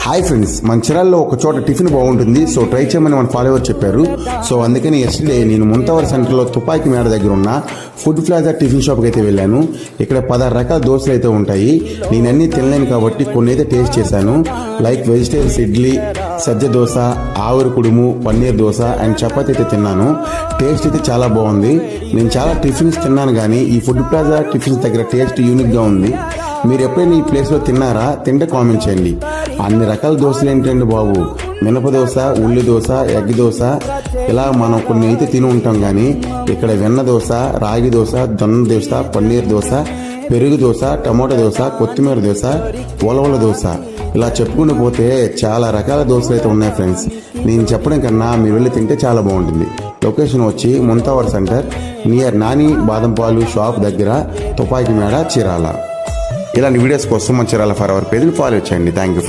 Hi friends, మంచిర్యాలలో ఒక చోట tiffin బాగుంటుంది. సో ట్రై చేయమని మన ఫాలోవర్ చెప్పారు. సో అందుకని ఎస్టర్డే నేను ముంతవర్ సెంటర్లో తుపాకి మేడ దగ్గర ఉన్న ఫుడ్ ప్లాజా టిఫిన్ షాప్కి అయితే వెళ్ళాను. ఇక్కడ 16 రకాల దోశలు అయితే ఉంటాయి. నేను అన్నీ తినలేను కాబట్టి కొన్ని అయితే టేస్ట్ చేశాను. లైక్ వెజిటేబుల్స్ ఇడ్లీ, సజ్జ దోశ, ఆవిరి కుడుము, పన్నీర్ దోశ అండ్ చపాతీ అయితే తిన్నాను. టేస్ట్ అయితే చాలా బాగుంది. నేను చాలా టిఫిన్స్ తిన్నాను కానీ ఈ ఫుడ్ ప్లాజా టిఫిన్స్ దగ్గర టేస్ట్ యూనిక్గా ఉంది. మీరు ఎప్పుడైనా ఈ ప్లేస్లో తిన్నారా? తింటే కామెంట్ చేయండి. అన్ని రకాల దోశలు ఏంటండి బాబు. మినప దోశ, ఉల్లి దోశ, ఎగ్ దోశ, ఇలా మనం కొన్ని అయితే తిని ఉంటాం కానీ ఇక్కడ వెన్న దోశ, రాగి దోశ, జొన్న దోశ, పన్నీర్ దోశ, పెరుగు దోశ, టమోటా దోశ, కొత్తిమీర దోశ, ఉలవల దోశ, ఇలా చెప్పుకుంటూ పోతే చాలా రకాల దోశలు అయితే ఉన్నాయి ఫ్రెండ్స్. నేను చెప్పడం కన్నా మీరు వెళ్ళి తింటే చాలా బాగుంటుంది. లొకేషన్ వచ్చి ముంతవర్ సెంటర్ నియర్ నాని బాదంపాలు షాప్ దగ్గర, తుపాకి మేడ, చీరాల. ఇలాంటి వీడియోస్ కోసం మన చీరాల ఫర్ అవర్ పేజ్ని ఫాలో చేయండి. Thank you.